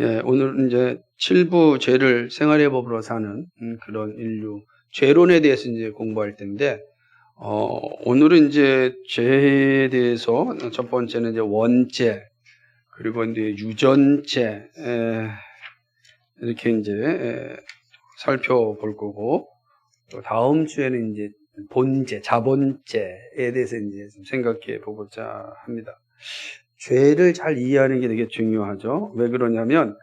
예, 오늘은 이제 7부 죄를 생활의 법으로 사는 그런 인류, 죄론에 대해서 이제 공부할 텐데, 오늘은 이제 죄에 대해서 첫 번째는 이제 원죄, 그리고 이제 유전죄, 이렇게 이제 살펴볼 거고, 또 다음 주에는 이제 본죄, 자본죄에 대해서 이제 좀 생각해 보고자 합니다. 죄를 잘 이해하는 게 되게 중요하죠. 왜 그러냐면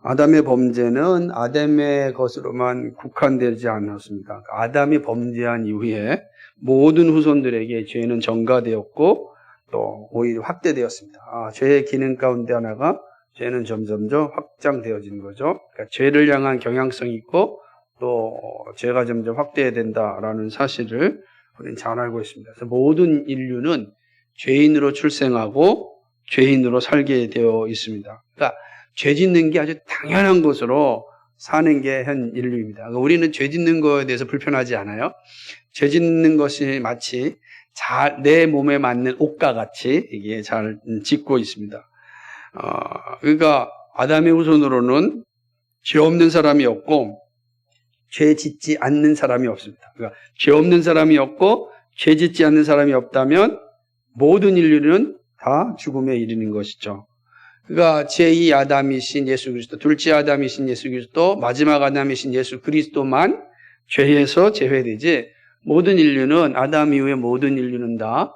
아담의 범죄는 아담의 것으로만 국한되지 않았습니다. 아담이 범죄한 이후에 모든 후손들에게 죄는 전가되었고 또 오히려 확대되었습니다. 죄의 기능 가운데 하나가 죄는 점점점 확장되어지는 거죠. 그러니까 죄를 향한 경향성이 있고 또 죄가 점점 확대된다라는 사실을 우리는 잘 알고 있습니다. 그래서 모든 인류는 죄인으로 출생하고 죄인으로 살게 되어 있습니다. 그러니까 죄 짓는 게 아주 당연한 것으로 사는 게 현 인류입니다. 그러니까 우리는 죄 짓는 거에 대해서 불편하지 않아요. 죄 짓는 것이 마치 내 몸에 맞는 옷과 같이 이게 잘 짓고 있습니다. 그러니까 아담의 후손으로는 죄 없는 사람이 없고 죄 짓지 않는 사람이 없습니다. 그러니까 죄 없는 사람이 없고 죄 짓지 않는 사람이 없다면 모든 인류는 다 죽음에 이르는 것이죠. 그러니까 제2 아담이신 예수 그리스도, 둘째 아담이신 예수 그리스도, 마지막 아담이신 예수 그리스도만 죄에서 제외되지 모든 인류는 아담 이후에 모든 인류는 다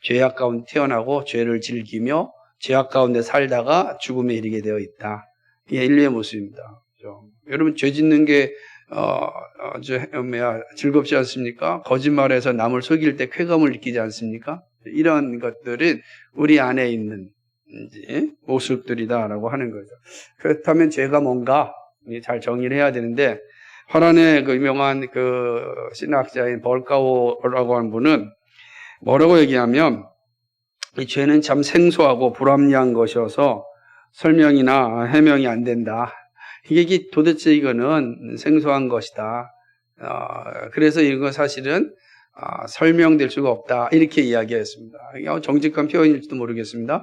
죄악 가운데 태어나고 죄를 즐기며 죄악 가운데 살다가 죽음에 이르게 되어 있다. 이게 인류의 모습입니다. 그렇죠? 여러분 죄 짓는 게 아주 즐겁지 않습니까? 거짓말해서 남을 속일 때 쾌감을 느끼지 않습니까? 이런 것들은 우리 안에 있는 모습들이다라고 하는 거죠. 그렇다면 죄가 뭔가 잘 정의를 해야 되는데, 화란의 그 유명한 그 신학자인 벌카오라고 하는 분은 뭐라고 얘기하면, 이 죄는 참 생소하고 불합리한 것이어서 설명이나 해명이 안 된다. 이게 도대체 이거는 생소한 것이다. 그래서 이거 사실은 설명될 수가 없다. 이렇게 이야기했습니다. 정직한 표현일지도 모르겠습니다.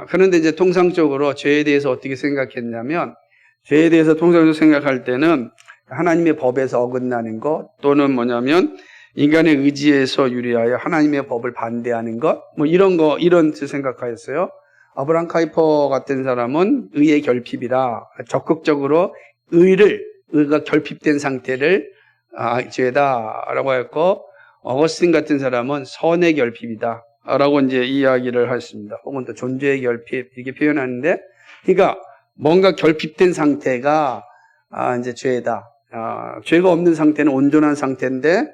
그런데 이제 통상적으로 죄에 대해서 어떻게 생각했냐면, 죄에 대해서 통상적으로 생각할 때는 하나님의 법에서 어긋나는 것, 또는 뭐냐면 인간의 의지에서 유리하여 하나님의 법을 반대하는 것, 이런 생각하였어요. 아브라함 카이퍼 같은 사람은 의의 결핍이라 적극적으로 의가 결핍된 상태를 죄다라고 했고, 어거스틴 같은 사람은 선의 결핍이다 라고 이제 이야기를 했습니다. 혹은 또 존재의 결핍 이렇게 표현하는데, 그러니까 뭔가 결핍된 상태가 이제 죄다. 죄가 없는 상태는 온전한 상태인데,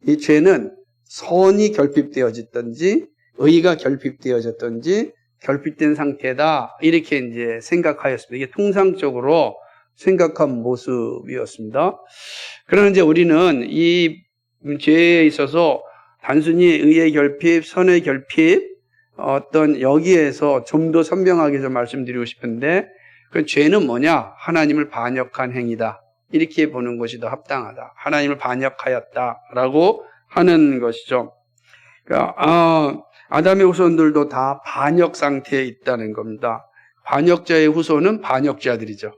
이 죄는 선이 결핍되어졌든지 의가 결핍되어졌든지 결핍된 상태다 이렇게 이제 생각하였습니다. 이게 통상적으로 생각한 모습이었습니다. 그러나 이제 우리는 이 죄에 있어서 단순히 의의 결핍, 선의 결핍, 여기에서 좀 더 선명하게 좀 말씀드리고 싶은데, 그 죄는 뭐냐? 하나님을 반역한 행위다. 이렇게 보는 것이 더 합당하다. 하나님을 반역하였다라고 하는 것이죠. 그러니까, 아담의 후손들도 다 반역 상태에 있다는 겁니다. 반역자의 후손은 반역자들이죠.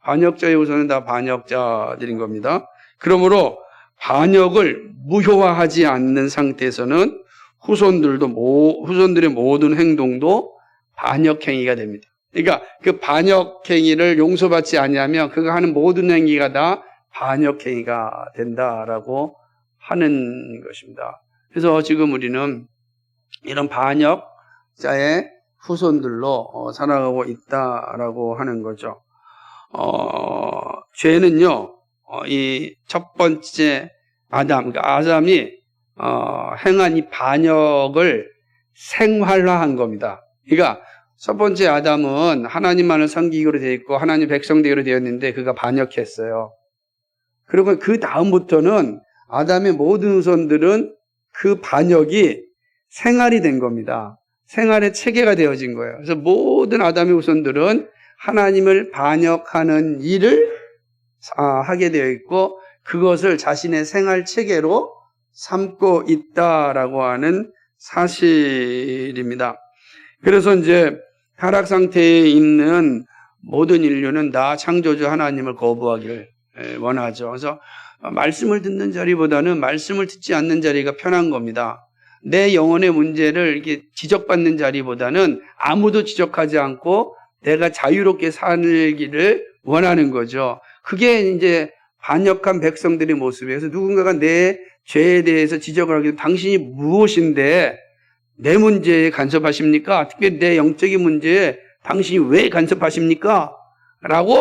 반역자의 후손은 다 반역자들인 겁니다. 그러므로 반역을 무효화하지 않는 상태에서는 후손들의 모든 행동도 반역행위가 됩니다. 그러니까 그 반역행위를 용서받지 아니하면 그가 하는 모든 행위가 다 반역행위가 된다라고 하는 것입니다. 그래서 지금 우리는 이런 반역자의 후손들로 살아가고 있다라고 하는 거죠. 죄는요, 이 첫 번째 그러니까 아담이 행한 이 반역을 생활화한 겁니다. 그러니까 첫 번째 아담은 하나님만을 섬기기로 되어 있고 하나님 백성 되기로 되었는데 그가 반역했어요. 그리고 그 다음부터는 아담의 모든 후손들은 그 반역이 생활이 된 겁니다. 생활의 체계가 되어진 거예요. 그래서 모든 아담의 후손들은 하나님을 반역하는 일을 하게 되어 있고 그것을 자신의 생활 체계로 삼고 있다라고 하는 사실입니다. 그래서 이제 타락 상태에 있는 모든 인류는 다 창조주 하나님을 거부하기를 원하죠. 그래서 말씀을 듣는 자리보다는 말씀을 듣지 않는 자리가 편한 겁니다. 내 영혼의 문제를 이렇게 지적받는 자리보다는 아무도 지적하지 않고 내가 자유롭게 살기를 원하는 거죠. 그게 이제 반역한 백성들의 모습이에요. 그래서 누군가가 내 죄에 대해서 지적을 하기도 당신이 무엇인데 내 문제에 간섭하십니까? 특별히 내 영적인 문제에 당신이 왜 간섭하십니까? 라고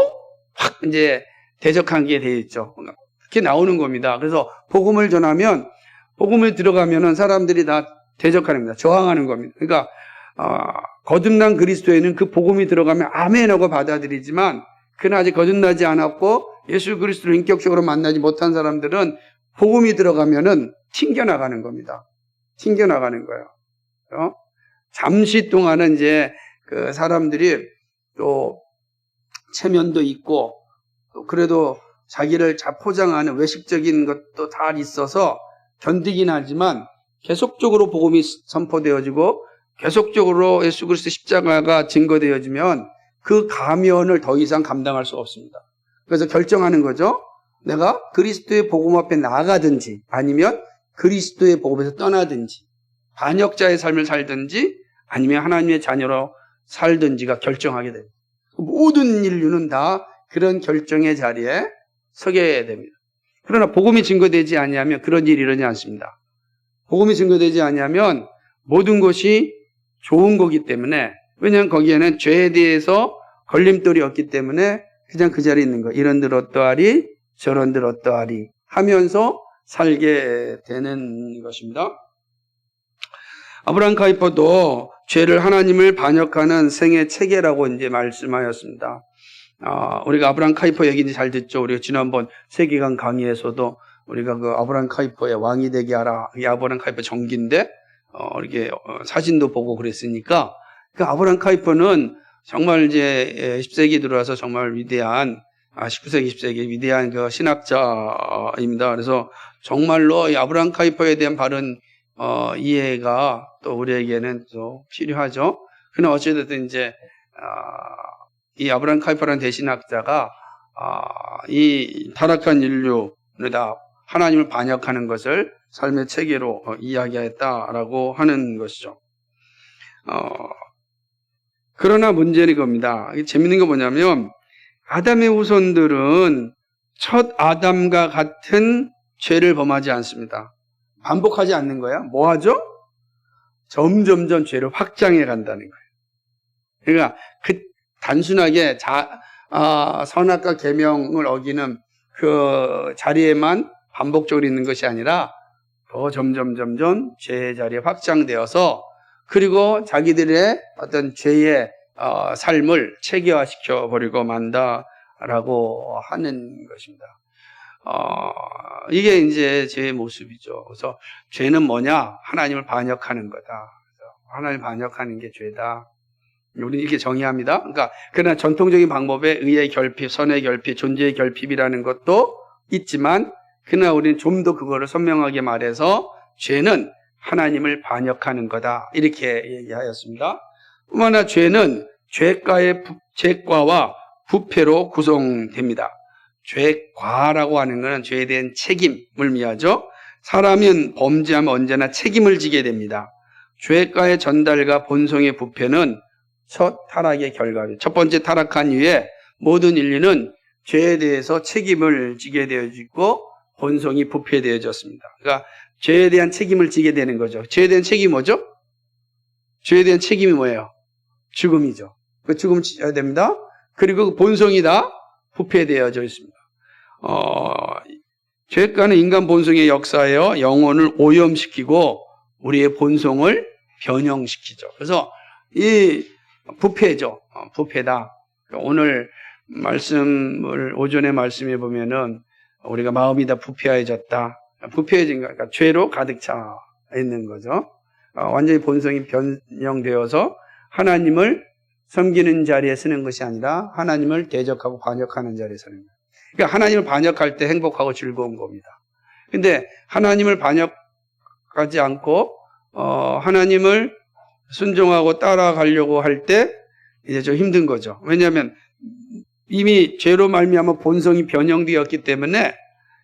확 이제 대적하게 되어 있죠. 그렇게 나오는 겁니다. 그래서 복음을 전하면 복음을 들어가면은 사람들이 다 대적하는 겁니다. 저항하는 겁니다. 그러니까 거듭난 그리스도에는 그 복음이 들어가면 아멘하고 받아들이지만 그러나 아직 거듭나지 않았고 예수 그리스도를 인격적으로 만나지 못한 사람들은 복음이 들어가면은 튕겨나가는 겁니다. 튕겨나가는 거예요. 잠시 동안은 이제 그 사람들이 또 체면도 있고 또 그래도 자기를 포장하는 외식적인 것도 다 있어서 견디긴 하지만 계속적으로 복음이 선포되어지고 계속적으로 예수 그리스도 십자가가 증거되어지면 그 가면을 더 이상 감당할 수 없습니다. 그래서 결정하는 거죠. 내가 그리스도의 복음 앞에 나아가든지 아니면 그리스도의 복음에서 떠나든지 반역자의 삶을 살든지 아니면 하나님의 자녀로 살든지가 결정하게 됩니다. 모든 인류는 다 그런 결정의 자리에 서게 됩니다. 그러나 복음이 증거되지 아니하면 그런 일이 일어나지 않습니다. 복음이 증거되지 아니하면 모든 것이 좋은 거기 때문에 왜냐하면 거기에는 죄에 대해서 걸림돌이 없기 때문에 그냥 그 자리에 있는 거. 이런들 어떠하리 저런들 어떠하리 하면서 살게 되는 것입니다. 아브라함 카이퍼도 죄를 하나님을 반역하는 생의 체계라고 이제 말씀하였습니다. 우리가 아브라함 카이퍼 얘기 잘 듣죠. 우리가 지난번 세계관 강의에서도 우리가 그 아브라함 카이퍼의 왕이 되게 하라. 이 아브라함 카이퍼 정기인데, 이렇게 사진도 보고 그랬으니까, 그 아브라함 카이퍼는 정말 이제 10세기 들어와서 정말 위대한, 19세기, 20세기 위대한 그 신학자입니다. 그래서 정말로 이 아브라함 카이퍼에 대한 바른 이해가 또 우리에게는 또 필요하죠. 그러나 어찌됐든 이제, 이 아브라함 카이퍼라는 대신학자가 이 타락한 인류를 다 하나님을 반역하는 것을 삶의 체계로 이야기했다라고 하는 것이죠. 그러나 문제는 이겁니다. 재밌는 거 뭐냐면 아담의 후손들은 첫 아담과 같은 죄를 범하지 않습니다. 반복하지 않는 거야. 뭐 하죠? 점점점 죄를 확장해 간다는 거예요. 그러니까 단순하게 선악과 계명을 어기는 그 자리에만 반복적으로 있는 것이 아니라 더 점점 죄의 자리에 확장되어서 그리고 자기들의 어떤 죄의 삶을 체계화시켜 버리고 만다라고 하는 것입니다. 이게 이제 죄의 모습이죠. 그래서 죄는 뭐냐? 하나님을 반역하는 거다. 그래서 하나님을 반역하는 게 죄다. 우리는 이렇게 정의합니다. 그러니까 그러나 전통적인 방법에 의의 결핍, 선의 결핍, 존재의 결핍이라는 것도 있지만 그러나 우리는 좀 더 그거를 선명하게 말해서 죄는 하나님을 반역하는 거다. 이렇게 얘기하였습니다. 뿐만 아니라 죄는 죄과와 부패로 구성됩니다. 죄과라고 하는 것은 죄에 대한 책임을 의미하죠. 사람은 범죄하면 언제나 책임을 지게 됩니다. 죄과의 전달과 본성의 부패는 첫 타락의 결과입니다. 첫 번째 타락한 이후에 모든 인류는 죄에 대해서 책임을 지게 되어지고 본성이 부패되어졌습니다. 그러니까 죄에 대한 책임을 지게 되는 거죠. 죄에 대한 책임이 뭐죠? 죄에 대한 책임이 뭐예요? 죽음이죠. 그 죽음을 지어야 됩니다. 그리고 그 본성이 다 부패되어져 있습니다. 죄가는 인간 본성의 역사예요. 영혼을 오염시키고 우리의 본성을 변형시키죠. 그래서 이 부패죠. 부패다. 오늘 말씀을 오전에 말씀해 보면은 우리가 마음이 다 부패해졌다. 부패해진 거니까 죄로 가득 차 있는 거죠. 완전히 본성이 변형되어서 하나님을 섬기는 자리에 서는 것이 아니라 하나님을 대적하고 반역하는 자리에 서는 거예요. 그러니까 하나님을 반역할 때 행복하고 즐거운 겁니다. 근데 하나님을 반역하지 않고 하나님을 순종하고 따라가려고 할 때 이제 좀 힘든 거죠. 왜냐하면 이미 죄로 말미암아 본성이 변형되었기 때문에,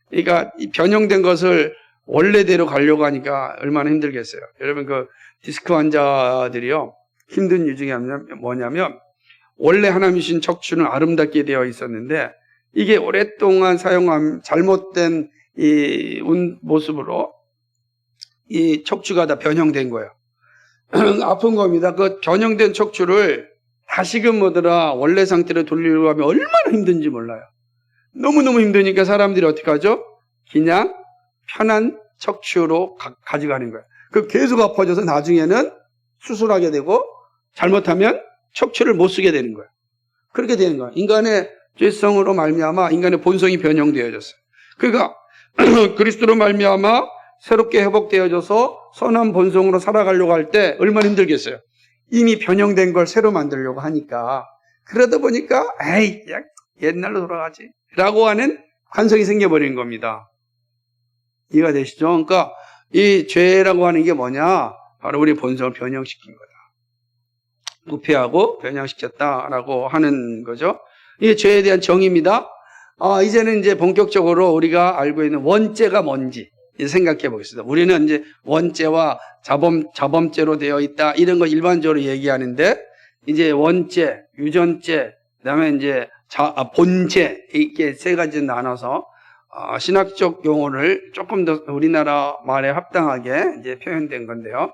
그러니까 이 변형된 것을 원래대로 가려고 하니까 얼마나 힘들겠어요. 여러분, 그 디스크 환자들이요, 힘든 이유 중에 뭐냐면, 원래 하나님이 주신 척추는 아름답게 되어 있었는데, 이게 오랫동안 사용한 잘못된 이 모습으로 이 척추가 다 변형된 거예요. 아픈 겁니다. 그 변형된 척추를 다시금 뭐더라 원래 상태로 돌리려고 하면 얼마나 힘든지 몰라요. 너무너무 힘드니까 사람들이 어떻게 하죠? 그냥 편한 척추로 가져가는 거예요. 그 계속 아파져서 나중에는 수술하게 되고 잘못하면 척추를 못 쓰게 되는 거예요. 그렇게 되는 거예요. 인간의 죄성으로 말미암아 인간의 본성이 변형되어졌어요. 그러니까 그리스도로 말미암아 새롭게 회복되어져서 선한 본성으로 살아가려고 할 때 얼마나 힘들겠어요. 이미 변형된 걸 새로 만들려고 하니까, 그러다 보니까 에이 옛날로 돌아가지 라고 하는 관성이 생겨버리는 겁니다. 이해가 되시죠? 그러니까 이 죄라고 하는 게 뭐냐? 바로 우리 본성을 변형시킨 거다. 부패하고 변형시켰다라고 하는 거죠. 이게 죄에 대한 정의입니다. 이제는 이제 본격적으로 우리가 알고 있는 원죄가 뭔지 생각해 보겠습니다. 우리는 이제 원죄와 자범죄로 되어 있다, 이런 거 일반적으로 얘기하는데, 이제 원죄, 유전죄, 그다음에 이제 본죄, 이렇게 세 가지 나눠서 신학적 용어를 조금 더 우리나라 말에 합당하게 이제 표현된 건데요.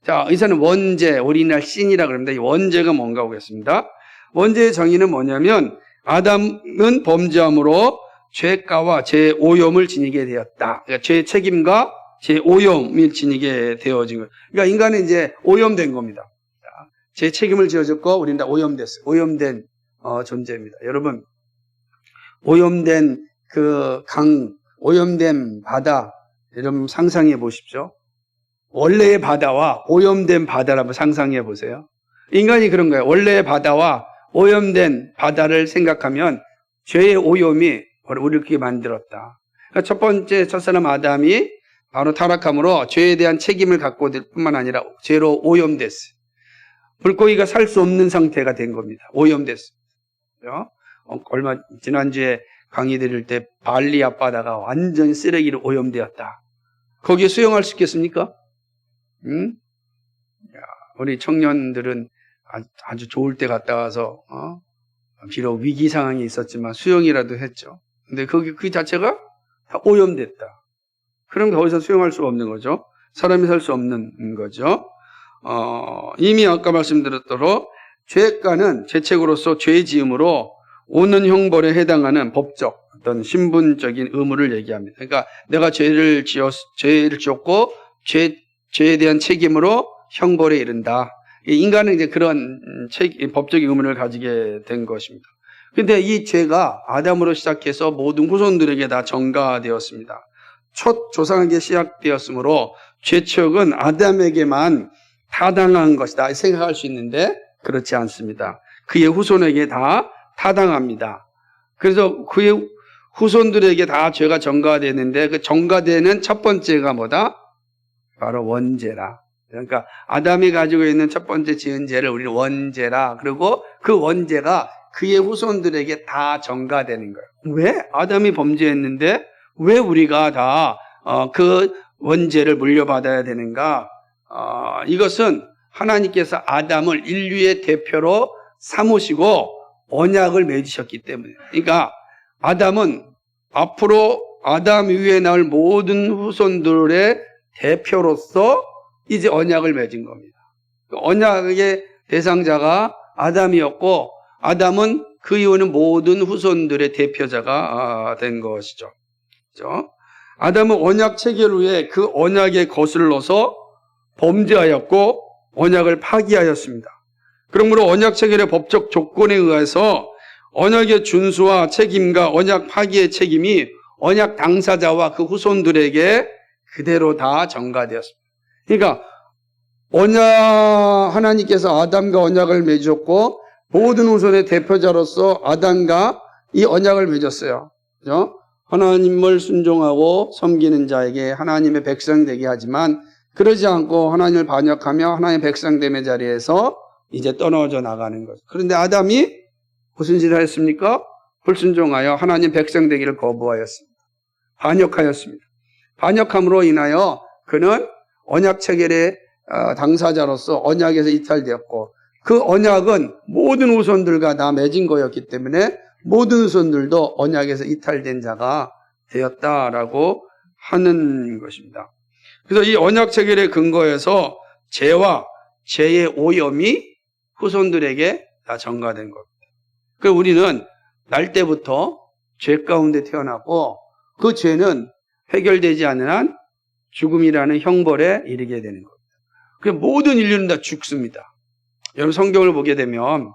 자, 여기서는 원죄, 우리나라 신이라 그럽니다. 이 원죄가 뭔가 보겠습니다. 원죄의 정의는 뭐냐면, 아담은 범죄함으로 죄가와 죄 오염을 지니게 되었다. 그러니까 죄 책임과 죄 오염을 지니게 되어진 거예요. 그러니까 인간은 이제 오염된 겁니다. 죄 책임을 지어졌고 우리는 다 오염됐어요. 오염된 존재입니다. 여러분, 오염된 그 강, 오염된 바다, 여러분 상상해 보십시오. 원래의 바다와 오염된 바다를 한번 상상해 보세요. 인간이 그런 거예요. 원래의 바다와 오염된 바다를 생각하면 죄의 오염이 우리를 그렇게 만들었다. 그러니까 첫 번째 첫사람 아담이 바로 타락함으로 죄에 대한 책임을 갖고 될 뿐만 아니라 죄로 오염됐어요. 물고기가 살 수 없는 상태가 된 겁니다. 오염됐어요. 지난주에 강의 드릴 때 발리 앞바다가 완전히 쓰레기로 오염되었다. 거기에 수영할 수 있겠습니까? 우리 청년들은 아주 좋을 때 갔다 와서 비록 위기 상황이 있었지만 수영이라도 했죠. 근데 그 자체가 다 오염됐다. 그럼 더 이상 수영할 수 없는 거죠. 사람이 살 수 없는 거죠. 이미 아까 말씀드렸도록 죄가는 죄책으로서 죄 지음으로 오는 형벌에 해당하는 법적 어떤 신분적인 의무를 얘기합니다. 그러니까 내가 죄를 지었고 죄에 대한 책임으로 형벌에 이른다. 인간은 이제 그런 법적인 의무를 가지게 된 것입니다. 근데 이 죄가 아담으로 시작해서 모든 후손들에게 다 전가되었습니다. 첫 조상에게 시작되었으므로 죄책은 아담에게만 타당한 것이다 생각할 수 있는데 그렇지 않습니다. 그의 후손에게 다 타당합니다. 그래서 그의 후손들에게 다 죄가 전가되는데 그 전가되는 첫 번째가 뭐다? 바로 원죄라. 그러니까 아담이 가지고 있는 첫 번째 지은 죄를 우리는 원죄라. 그리고 그 원죄가 그의 후손들에게 다 전가되는 거예요. 왜? 아담이 범죄했는데 왜 우리가 다 그 원죄를 물려받아야 되는가? 이것은 하나님께서 아담을 인류의 대표로 삼으시고 언약을 맺으셨기 때문에. 그러니까 아담은 앞으로 아담 이후에 나올 모든 후손들의 대표로서 이제 언약을 맺은 겁니다. 언약의 대상자가 아담이었고 아담은 그 이후는 모든 후손들의 대표자가 된 것이죠. 그렇죠? 아담은 언약 체결 후에 그 언약에 거슬러서 범죄하였고 언약을 파기하였습니다. 그러므로 언약 체결의 법적 조건에 의해서 언약의 준수와 책임과 언약 파기의 책임이 언약 당사자와 그 후손들에게 그대로 다 전가되었습니다. 그러니까 하나님께서 아담과 언약을 맺었고 모든 후손의 대표자로서 아담과 이 언약을 맺었어요. 그죠? 하나님을 순종하고 섬기는 자에게 하나님의 백성 되게 하지만 그러지 않고 하나님을 반역하며 하나님의 백성됨의 자리에서 이제 떨어져 나가는 거죠. 그런데 아담이 무슨 짓을 했습니까? 불순종하여 하나님 백성 되기를 거부하였습니다. 반역하였습니다. 반역함으로 인하여 그는 언약 체결의 당사자로서 언약에서 이탈되었고, 그 언약은 모든 후손들과 다 맺은 거였기 때문에 모든 후손들도 언약에서 이탈된 자가 되었다라고 하는 것입니다. 그래서 이 언약 체결의 근거에서 죄와 죄의 오염이 후손들에게 다 전가된 겁니다. 그래서 우리는 날 때부터 죄 가운데 태어나고 그 죄는 해결되지 않는 한 죽음이라는 형벌에 이르게 되는 겁니다. 그래서 모든 인류는 다 죽습니다. 여러분 성경을 보게 되면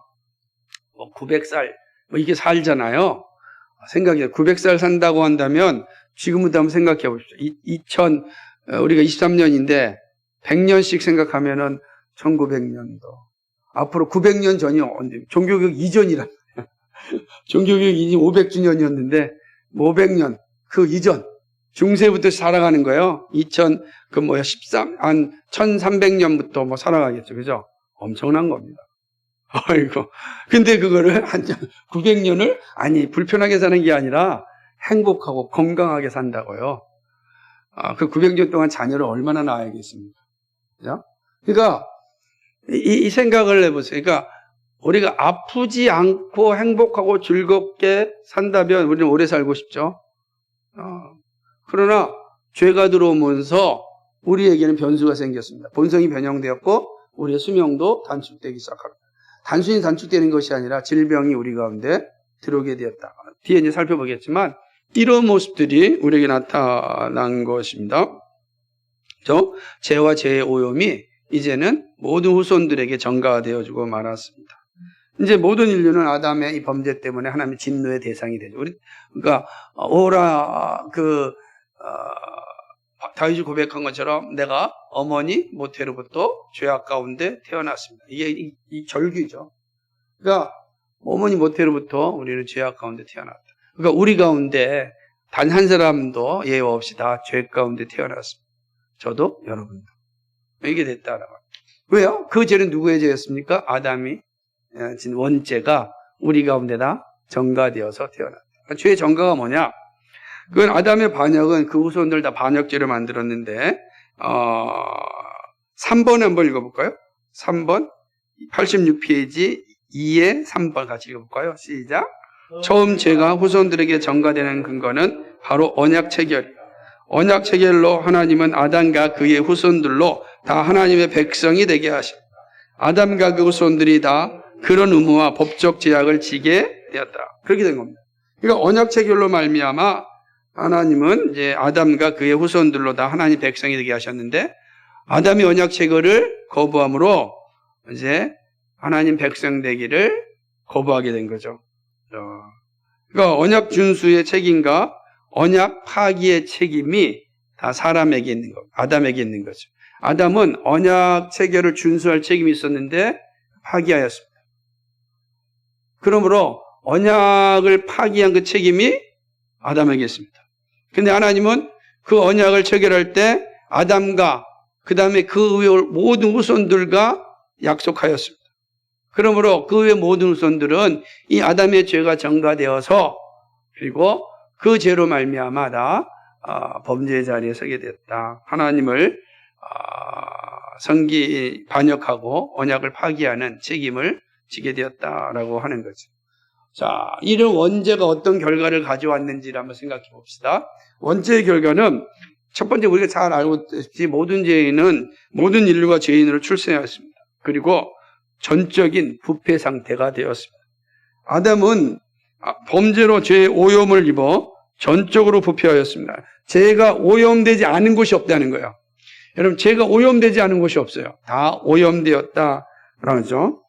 900살 이게 살잖아요. 생각해 900살 산다고 한다면 지금부터 한번 생각해 보십시오. 우리가 23년인데 100년씩 생각하면은 1900년도. 앞으로 900년 전이 언제? 종교개혁 이전이란 말이야. 종교개혁 이전 500주년이었는데 500년 그 이전 중세부터 살아가는 거예요. 1300년부터 뭐 살아가겠죠. 그죠? 엄청난 겁니다. 아이고. 근데 그거를 900년을 불편하게 사는 게 아니라 행복하고 건강하게 산다고요. 그 900년 동안 자녀를 얼마나 낳아야겠습니까? 그죠? 그러니까 이 생각을 해보세요. 그러니까 우리가 아프지 않고 행복하고 즐겁게 산다면 우리는 오래 살고 싶죠. 그러나 죄가 들어오면서 우리에게는 변수가 생겼습니다. 본성이 변형되었고 우리의 수명도 단축되기 시작합니다. 단순히 단축되는 것이 아니라 질병이 우리 가운데 들어오게 되었다. 뒤에 이제 살펴보겠지만 이런 모습들이 우리에게 나타난 것입니다. 죄와 죄의 오염이 이제는 모든 후손들에게 전가되어주고 말았습니다. 이제 모든 인류는 아담의 이 범죄 때문에 하나님의 진노의 대상이 되죠. 그러니까 다윗이 고백한 것처럼 내가 어머니 모태로부터 죄악 가운데 태어났습니다. 이게 이 절규죠. 그러니까 어머니 모태로부터 우리는 죄악 가운데 태어났다. 그러니까 우리 가운데 단 한 사람도 예외 없이 다 죄 가운데 태어났습니다. 저도 여러분도. 이게 됐다라고. 왜요? 그 죄는 누구의 죄였습니까? 아담이 진 원죄가 우리 가운데 다 전가되어서 태어났다. 죄의 전가가 뭐냐? 그건 아담의 반역은 그 후손들 다 반역죄를 만들었는데 3번에 한번 읽어볼까요? 3번 86페이지 2에 3번 같이 읽어볼까요? 시작. 처음 죄가 후손들에게 전가되는 근거는 바로 언약 체결. 언약 체결로 하나님은 아담과 그의 후손들로 다 하나님의 백성이 되게 하십니다. 아담과 그 후손들이 다 그런 의무와 법적 제약을 지게 되었다. 그렇게 된 겁니다. 그러니까 언약 체결로 말미암아 하나님은 이제 아담과 그의 후손들로 다 하나님 백성이 되게 하셨는데 아담이 언약 체결을 거부함으로 이제 하나님 백성 되기를 거부하게 된 거죠. 그러니까 언약 준수의 책임과 언약 파기의 책임이 다 사람에게 있는 거, 아담에게 있는 거죠. 아담은 언약 체결을 준수할 책임이 있었는데 파기하였습니다. 그러므로 언약을 파기한 그 책임이 아담에게 있습니다. 근데 하나님은 그 언약을 체결할 때 아담과 그 다음에 그 외의 모든 후손들과 약속하였습니다. 그러므로 그 외의 모든 후손들은 이 아담의 죄가 전가되어서 그리고 그 죄로 말미암아 다 범죄의 자리에 서게 됐다. 하나님을 반역하고 언약을 파기하는 책임을 지게 되었다라고 하는 거죠. 자, 이런 원죄가 어떤 결과를 가져왔는지를 한번 생각해 봅시다. 원죄의 결과는 첫 번째 우리가 잘 알고 있듯이 모든 죄인은 모든 인류가 죄인으로 출생하였습니다. 그리고 전적인 부패 상태가 되었습니다. 아담은 범죄로 죄의 오염을 입어 전적으로 부패하였습니다. 죄가 오염되지 않은 곳이 없다는 거예요. 여러분, 죄가 오염되지 않은 곳이 없어요. 다 오염되었다라는 거죠.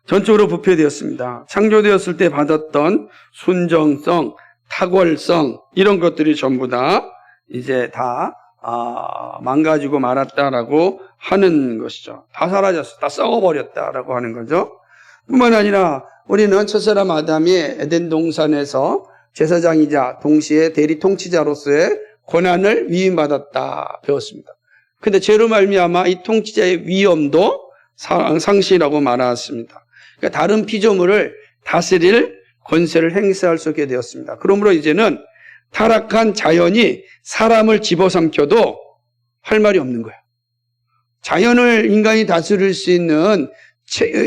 전적으로 부패되었습니다. 창조되었을 때 받았던 순정성, 탁월성 이런 것들이 전부 다 이제 다 망가지고 말았다라고 하는 것이죠. 다 사라졌어, 다 썩어버렸다라고 하는 거죠. 뿐만 아니라 우리는 첫사람 아담이 에덴 동산에서 제사장이자 동시에 대리 통치자로서의 권한을 위임받았다 배웠습니다. 그런데 죄로 말미암아 이 통치자의 위엄도 상실하고 말았습니다. 그러니까 다른 피조물을 다스릴 권세를 행사할 수 있게 되었습니다. 그러므로 이제는 타락한 자연이 사람을 집어삼켜도 할 말이 없는 거예요. 자연을 인간이 다스릴 수 있는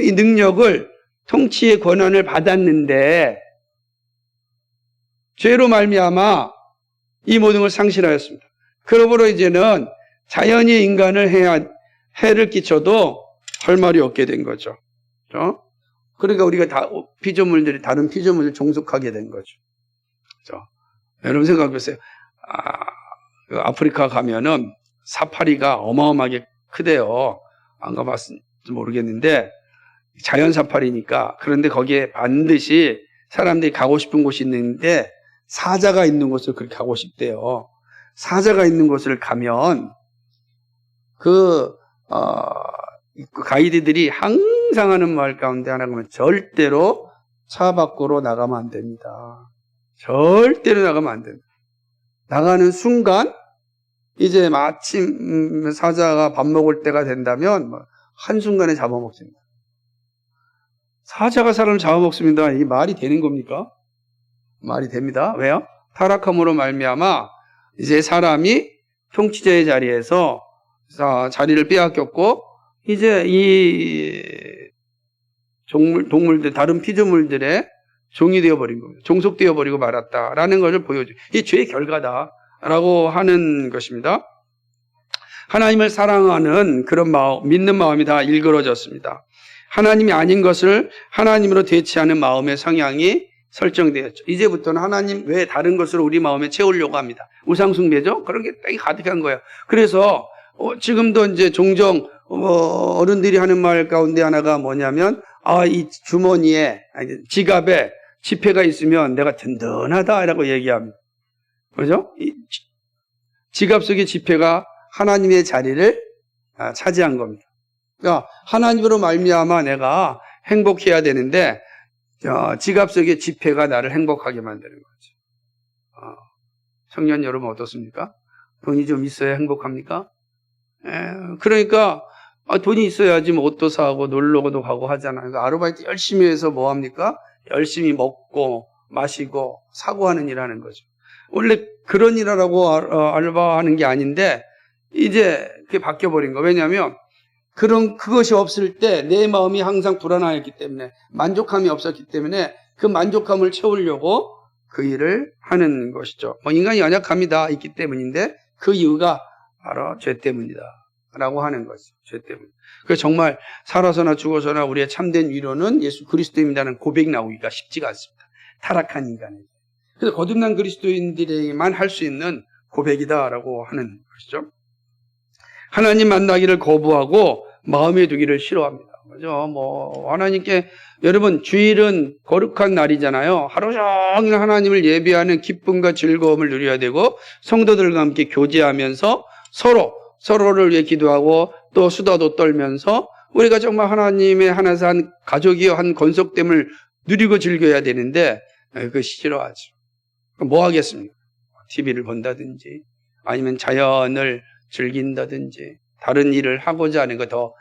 이 능력을, 통치의 권한을 받았는데 죄로 말미암아 이 모든 걸 상실하였습니다. 그러므로 이제는 자연이 인간을 해를 끼쳐도 할 말이 없게 된 거죠. 그렇죠? 그러니까 우리가 다른 피조물들이 종속하게 된 거죠. 그렇죠? 여러분 생각해보세요. 아프리카 가면은 사파리가 어마어마하게 크대요. 안 가봤을지 모르겠는데 자연 사파리니까. 그런데 거기에 반드시 사람들이 가고 싶은 곳이 있는데 사자가 있는 곳을 그렇게 가고 싶대요. 사자가 있는 곳을 가면 가이드들이 항상 하는 말 가운데 하나가 뭐냐면 절대로 차 밖으로 나가면 안 됩니다. 절대로 나가면 안 됩니다. 나가는 순간 이제 마침 사자가 밥 먹을 때가 된다면 한순간에 잡아먹습니다. 사자가 사람을 잡아먹습니다. 이게 말이 되는 겁니까? 말이 됩니다. 왜요? 타락함으로 말미암아 이제 사람이 통치자의 자리에서 자리를 빼앗겼고 이제 이 동물들, 다른 피조물들의 종이 되어버린 겁니다. 종속되어버리고 말았다라는 것을 보여줘요. 이 죄의 결과다라고 하는 것입니다. 하나님을 사랑하는 그런 마음, 믿는 마음이 다 일그러졌습니다. 하나님이 아닌 것을 하나님으로 대체하는 마음의 성향이 설정되었죠. 이제부터는 하나님 외에 다른 것으로 우리 마음에 채우려고 합니다. 우상숭배죠? 그런 게 딱 가득한 거예요. 그래서 지금도 이제 종종 어른들이 하는 말 가운데 하나가 뭐냐면 이 주머니에 지갑에 지폐가 있으면 내가 든든하다라고 얘기합니다. 그렇죠? 지갑 속의 지폐가 하나님의 자리를 차지한 겁니다. 그러니까 하나님으로 말미암아 내가 행복해야 되는데 지갑 속의 지폐가 나를 행복하게 만드는 거죠. 청년 여러분 어떻습니까? 돈이 좀 있어야 행복합니까? 그러니까 돈이 있어야지 뭐 옷도 사고 놀러도 가고 하잖아요. 그러니까 아르바이트 열심히 해서 뭐 합니까? 열심히 먹고 마시고 사고 하는 일 하는 거죠. 원래 그런 일 하라고 알바하는 게 아닌데 이제 그게 바뀌어버린 거. 왜냐하면 그것이 없을 때 내 마음이 항상 불안하였기 때문에 만족감이 없었기 때문에 그 만족감을 채우려고 그 일을 하는 것이죠. 인간이 연약함이 있기 때문인데 그 이유가 바로 죄 때문이다 라고 하는 거죠. 죄 때문. 그래서 정말 살아서나 죽어서나 우리의 참된 위로는 예수 그리스도입니다는 고백이 나오기가 쉽지가 않습니다. 타락한 인간에게. 그래서 거듭난 그리스도인들에게만 할 수 있는 고백이다라고 하는 것이죠. 하나님 만나기를 거부하고 마음에 두기를 싫어합니다. 그죠? 하나님께, 여러분, 주일은 거룩한 날이잖아요. 하루 종일 하나님을 예배하는 기쁨과 즐거움을 누려야 되고, 성도들과 함께 교제하면서 서로를 위해 기도하고, 또 수다도 떨면서, 우리가 정말 하나님의 하나서 한 가족이요, 한 건속됨을 누리고 즐겨야 되는데, 그거 싫어하죠. 그럼 뭐 하겠습니까? TV를 본다든지, 아니면 자연을 즐긴다든지, 다른 일을 하고자 하는 거 더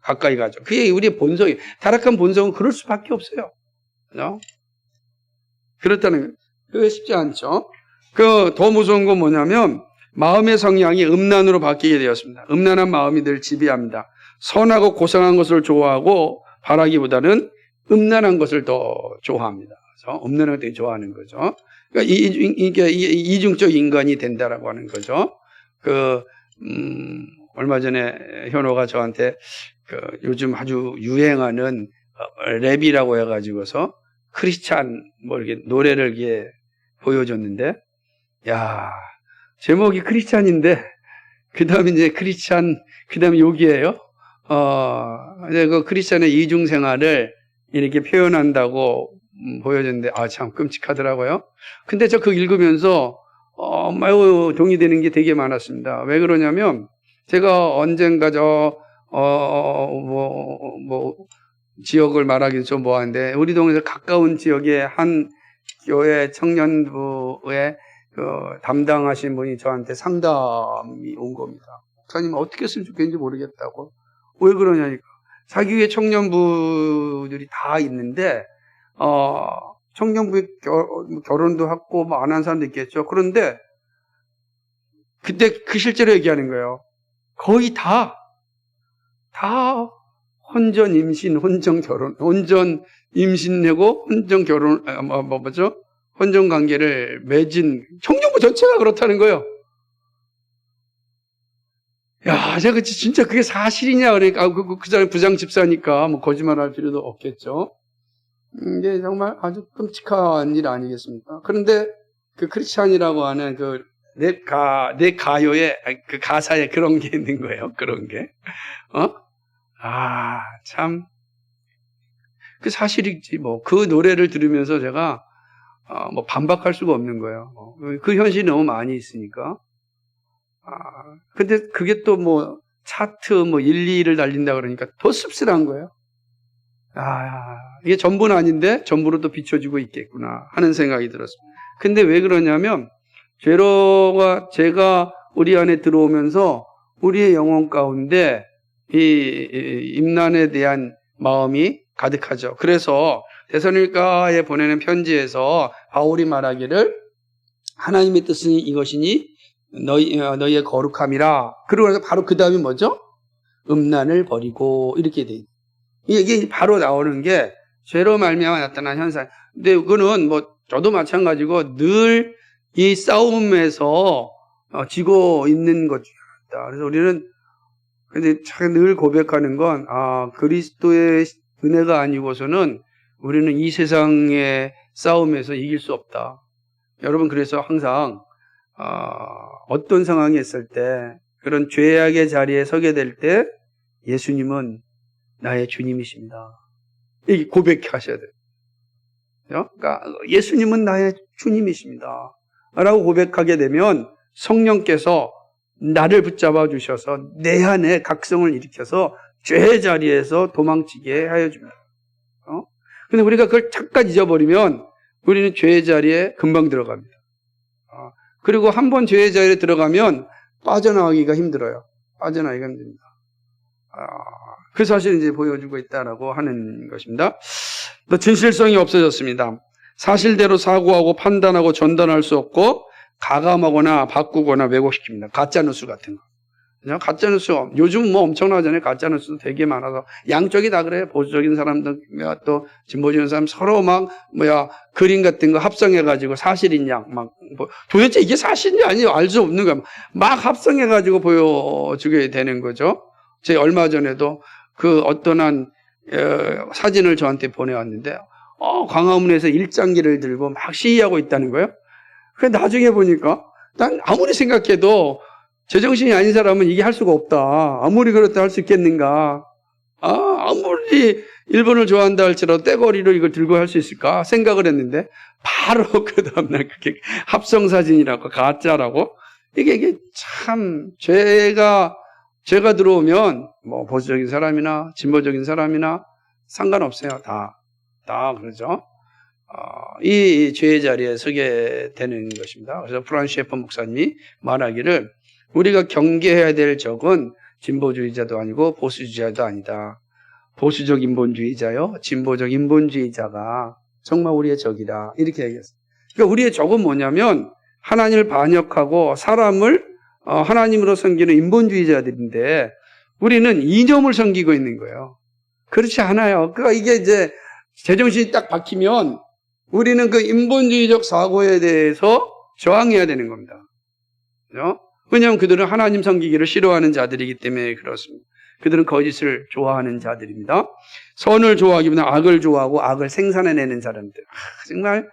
가까이 가죠. 그게 우리의 본성이에요. 타락한 본성은 그럴 수밖에 없어요. 그죠? 그렇다는, 그게 쉽지 않죠. 더 무서운 건 뭐냐면, 마음의 성향이 음란으로 바뀌게 되었습니다. 음란한 마음이 늘 지배합니다. 선하고 고상한 것을 좋아하고 바라기보다는 음란한 것을 더 좋아합니다. 그래서 음란한 걸 되게 좋아하는 거죠. 그러니까 이중적 인간이 된다라고 하는 거죠. 얼마 전에 현호가 저한테 요즘 아주 유행하는 랩이라고 해가지고서 크리스찬 이렇게 노래를 이렇게 보여줬는데, 제목이 크리스찬인데, 그 다음에 이제 크리스찬, 그 다음에 욕이에요. 이제 그 크리스찬의 이중 생활을 이렇게 표현한다고 보여줬는데, 참 끔찍하더라고요. 근데 저 그거 읽으면서, 매우 동의되는 게 되게 많았습니다. 왜 그러냐면, 제가 언젠가 지역을 말하기는 좀 뭐한데, 우리 동네에서 가까운 지역에 한 교회 청년부에 담당하신 분이 저한테 상담이 온 겁니다. 목사님 어떻게 했으면 좋겠는지 모르겠다고. 왜 그러냐니까. 자기 교회 청년부들이 다 있는데, 청년부에 결혼도 하고 뭐 안 한 사람도 있겠죠. 그런데 그때 그 실제로 얘기하는 거예요. 거의 다 혼전 임신, 혼전 결혼, 혼전 임신하고 혼전 결혼, 뭐죠? 혼전 관계를 맺은 청년부 전체가 그렇다는 거예요. 야, 제가 진짜 그게 사실이냐 그러니까 그 사람이 부장 집사니까 뭐 거짓말할 필요도 없겠죠. 이게 정말 아주 끔찍한 일 아니겠습니까? 그런데 그 크리스찬이라고 하는 그 내 가요에 그 가사에 그런 게 있는 거예요. 그런 게 참 그 사실이지 뭐 그 노래를 들으면서 제가 뭐 반박할 수가 없는 거예요. 그 현실이 너무 많이 있으니까. 근데 그게 또 뭐 차트 뭐 1, 2위를 달린다 그러니까 더 씁쓸한 거예요. 이게 전부는 아닌데 전부로 또 비춰지고 있겠구나 하는 생각이 들었습니다. 근데 왜 그러냐면 죄가 우리 안에 들어오면서 우리의 영혼 가운데 이 임난에 대한 마음이 가득하죠. 그래서 데살로니가에 보내는 편지에서 바울이 말하기를 하나님의 뜻은 이것이니 너희의 거룩함이라. 그러고 나서 바로 그 다음이 뭐죠? 음란을 버리고 이렇게 돼 있어요. 이게 바로 나오는 게 죄로 말미암아 나타난 현상. 근데 그거는 뭐 저도 마찬가지고 늘 이 싸움에서 지고 있는 것 중에 하나다. 그래서 우리는 근데 늘 고백하는 건 그리스도의 은혜가 아니고서는 우리는 이 세상의 싸움에서 이길 수 없다. 여러분 그래서 항상 어떤 상황이 있을 때 그런 죄악의 자리에 서게 될 때 예수님은 나의 주님이십니다. 이렇게 고백하셔야 돼요. 그러니까 예수님은 나의 주님이십니다. 라고 고백하게 되면 성령께서 나를 붙잡아 주셔서 내 안에 각성을 일으켜서 죄의 자리에서 도망치게 하여 줍니다. 근데 우리가 그걸 잠깐 잊어버리면 우리는 죄의 자리에 금방 들어갑니다. 그리고 한 번 죄의 자리에 들어가면 빠져나가기가 힘들어요. 빠져나가기가 힘듭니다. 그 사실을 이제 보여주고 있다라고 하는 것입니다. 또 진실성이 없어졌습니다. 사실대로 사고하고 판단하고 전달할 수 없고 가감하거나 바꾸거나 왜곡시킵니다. 가짜뉴스 같은 거. 가짜뉴스, 요즘 뭐 엄청나잖아요. 가짜뉴스도 되게 많아서. 양쪽이 다 그래요. 보수적인 사람들, 또 진보적인 사람 서로 그림 같은 거 합성해가지고 사실이냐, 도대체 이게 사실이냐 아니요. 알 수 없는 거야. 막 합성해가지고 보여주게 되는 거죠. 제가 얼마 전에도 그 어떤 사진을 저한테 보내왔는데, 광화문에서 일장기를 들고 막 시위하고 있다는 거예요. 그래서 나중에 보니까, 난 아무리 생각해도 제정신이 아닌 사람은 이게 할 수가 없다. 아무리 그렇다 할 수 있겠는가. 아무리 일본을 좋아한다 할지라도 떼거리로 이걸 들고 할 수 있을까 생각을 했는데, 바로 그 다음날 그게 합성사진이라고, 가짜라고. 이게 참, 죄가 들어오면, 뭐, 보수적인 사람이나, 진보적인 사람이나 상관없어요. 다 그러죠. 이 죄의 자리에 서게 되는 것입니다. 그래서 프란시스 셰퍼 목사님이 말하기를 우리가 경계해야 될 적은 진보주의자도 아니고 보수주의자도 아니다. 보수적 인본주의자요, 진보적 인본주의자가 정말 우리의 적이다. 이렇게 얘기했어요. 그러니까 우리의 적은 뭐냐면 하나님을 반역하고 사람을 하나님으로 섬기는 인본주의자들인데 우리는 이념을 섬기고 있는 거예요. 그렇지 않아요. 그러니까 이게 이제 제정신이 딱 박히면 우리는 그 인본주의적 사고에 대해서 저항해야 되는 겁니다. 그죠? 왜냐하면 그들은 하나님 섬기기를 싫어하는 자들이기 때문에 그렇습니다. 그들은 거짓을 좋아하는 자들입니다. 선을 좋아하기보다 악을 좋아하고 악을 생산해내는 사람들. 정말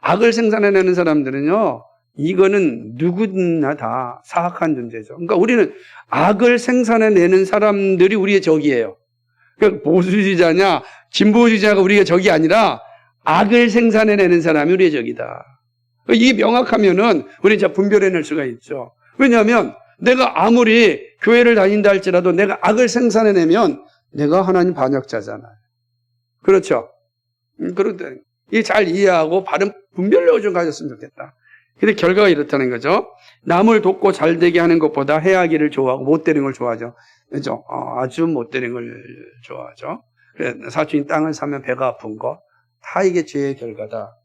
악을 생산해내는 사람들은요, 이거는 누구나 다 사악한 존재죠. 그러니까 우리는 악을 생산해내는 사람들이 우리의 적이에요. 그러니까 보수주의자냐 진보주의자가 우리의 적이 아니라 악을 생산해내는 사람이 우리의 적이다. 이게 명확하면은 우리 이제 분별해낼 수가 있죠. 왜냐하면 내가 아무리 교회를 다닌다 할지라도 내가 악을 생산해내면 내가 하나님 반역자잖아요. 그렇죠? 그런데 이게 잘 이해하고 바른 분별력을 좀 가졌으면 좋겠다. 근데 결과가 이렇다는 거죠. 남을 돕고 잘 되게 하는 것보다 해하기를 좋아하고 못되는 걸 좋아하죠. 그죠? 아주 못되는 걸 좋아하죠. 그래, 사촌이 땅을 사면 배가 아픈 거, 다 이게 죄의 결과다.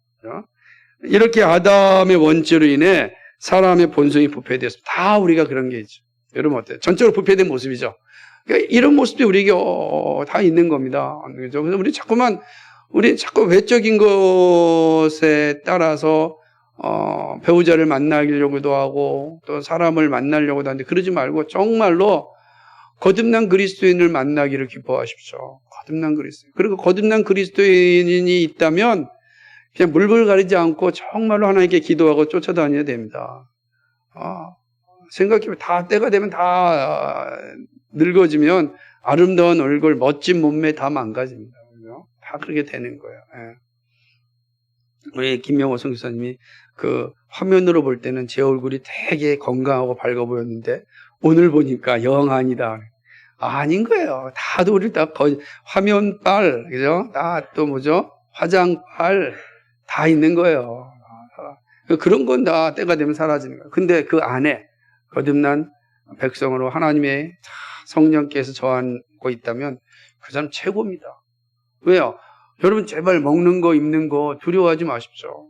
이렇게 아담의 원죄로 인해 사람의 본성이 부패되었습니다. 다 우리가 그런 게 있죠. 여러분 어때요? 전적으로 부패된 모습이죠. 그러니까 이런 모습이 우리에게 다 있는 겁니다. 그렇죠? 그래서 우리 자꾸 외적인 것에 따라서 배우자를 만나려고도 하고 또 사람을 만나려고도 하는데 그러지 말고 정말로 거듭난 그리스도인을 만나기를 기뻐하십시오. 거듭난 그리스도인. 그리고 거듭난 그리스도인이 있다면 그냥 물불 가리지 않고 정말로 하나님께 기도하고 쫓아다녀야 됩니다. 생각해보면 다 때가 되면 다 늙어지면 아름다운 얼굴, 멋진 몸매 다 망가집니다. 다 그렇게 되는 거예요. 우리 김명호 선교사님이 그 화면으로 볼 때는 제 얼굴이 되게 건강하고 밝아 보였는데 오늘 보니까 영 아니다. 아닌 거예요. 다들 우리 다 화면빨, 그죠? 다 또 뭐죠? 화장빨 다 있는 거예요. 그런 건 다 때가 되면 사라지는 거예요. 근데 그 안에 거듭난 백성으로 하나님의 성령께서 저하고 있다면 그 사람 최고입니다. 왜요? 여러분 제발 먹는 거 입는 거 두려워하지 마십시오.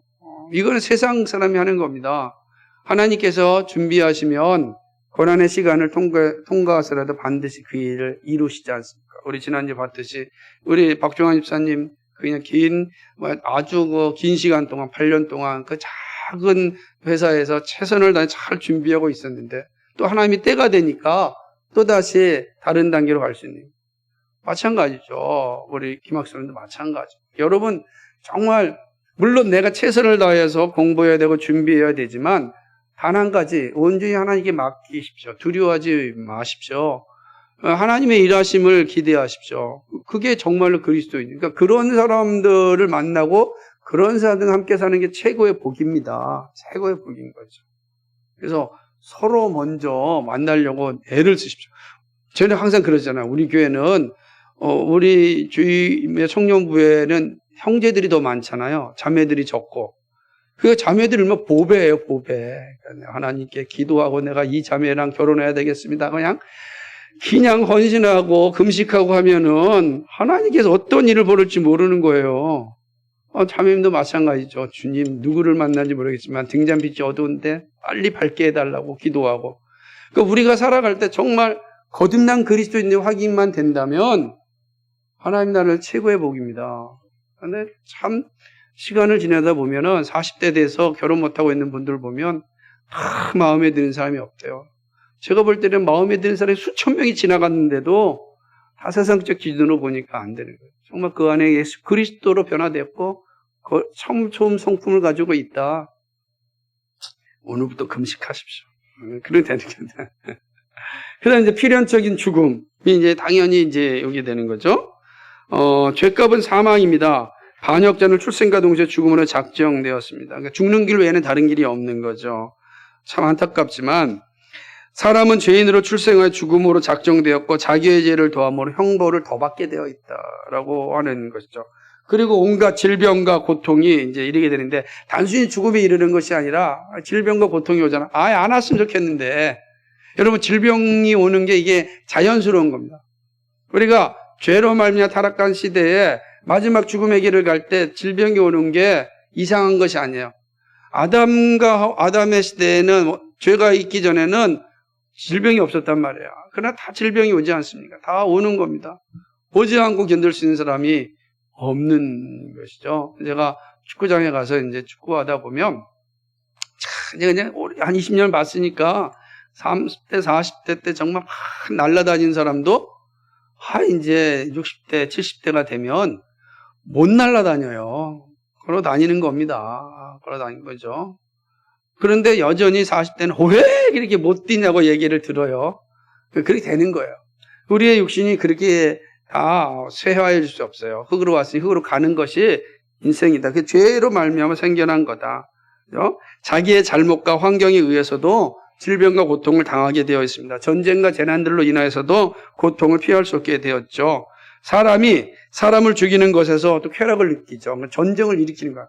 이거는 세상 사람이 하는 겁니다. 하나님께서 준비하시면 고난의 시간을 통과해서라도 반드시 그 일을 이루시지 않습니까? 우리 지난주에 봤듯이 우리 박종환 집사님 그냥 아주 긴 시간 동안 8년 동안 그 작은 회사에서 최선을 다해 잘 준비하고 있었는데 또 하나님이 때가 되니까 또다시 다른 단계로 갈 수 있는 마찬가지죠. 우리 김학수님도 마찬가지. 여러분 정말 물론 내가 최선을 다해서 공부해야 되고 준비해야 되지만 단 한 가지 온전히 하나님께 맡기십시오. 두려워하지 마십시오. 하나님의 일하심을 기대하십시오. 그게 정말로 그리스도인. 그러니까 그런 사람들을 만나고 그런 사람들과 함께 사는 게 최고의 복입니다. 최고의 복인 거죠. 그래서 서로 먼저 만나려고 애를 쓰십시오. 저는 항상 그러잖아요. 우리 교회는 우리 주임의 청년부에는 형제들이 더 많잖아요. 자매들이 적고. 그 자매들이 얼마나 보배예요, 보배. 하나님께 기도하고 내가 이 자매랑 결혼해야 되겠습니다. 그냥 헌신하고 금식하고 하면은 하나님께서 어떤 일을 벌일지 모르는 거예요. 자매님도 마찬가지죠. 주님 누구를 만나는지 모르겠지만 등잔빛이 어두운데 빨리 밝게 해달라고 기도하고. 그러니까 우리가 살아갈 때 정말 거듭난 그리스도인의 확인만 된다면 하나님 나라를 최고의 복입니다. 그런데 참 시간을 지나다 보면은 40대 돼서 결혼 못하고 있는 분들 보면 다 마음에 드는 사람이 없대요. 제가 볼 때는 마음에 드는 사람이 수천 명이 지나갔는데도 다 세상적 기준으로 보니까 안 되는 거예요. 정말 그 안에 예수 그리스도로 변화되었고 처음 성품을 가지고 있다. 오늘부터 금식하십시오. 그런 되는 겁니다. 그다음 이제 필연적인 죽음이 이제 당연히 이제 여기 되는 거죠. 죄값은 사망입니다. 반역자는 출생과 동시에 죽음으로 작정되었습니다. 그러니까 죽는 길 외에는 다른 길이 없는 거죠. 참 안타깝지만 사람은 죄인으로 출생하여 죽음으로 작정되었고 자기의 죄를 더함으로 형벌을 더 받게 되어 있다라고 하는 것이죠. 그리고 온갖 질병과 고통이 이제 이르게 되는데 단순히 죽음에 이르는 것이 아니라 질병과 고통이 오잖아. 아예 안 왔으면 좋겠는데 여러분 질병이 오는 게 이게 자연스러운 겁니다. 우리가 죄로 말미암아 타락한 시대에 마지막 죽음의 길을 갈 때 질병이 오는 게 이상한 것이 아니에요. 아담의 시대에는 죄가 있기 전에는 질병이 없었단 말이에요. 그러나 다 질병이 오지 않습니까? 다 오는 겁니다. 오지 않고 견딜 수 있는 사람이 없는 것이죠. 제가 축구장에 가서 이제 축구하다 보면 그냥 한 20년 봤으니까 30대, 40대 때 정말 막 날아다니는 사람도 이제 60대, 70대가 되면 못 날아다녀요. 걸어 다니는 겁니다. 걸어 다니는 거죠. 그런데 여전히 40대는 왜 이렇게 못 뛰냐고 얘기를 들어요. 그렇게 되는 거예요. 우리의 육신이 그렇게 다 쇠화해질 수 없어요. 흙으로 왔으니 흙으로 가는 것이 인생이다. 그 죄로 말미암아 생겨난 거다. 그렇죠? 자기의 잘못과 환경에 의해서도 질병과 고통을 당하게 되어 있습니다. 전쟁과 재난들로 인하여서도 고통을 피할 수 없게 되었죠. 사람이 사람을 죽이는 것에서 또 쾌락을 느끼죠. 전쟁을 일으키는 거야.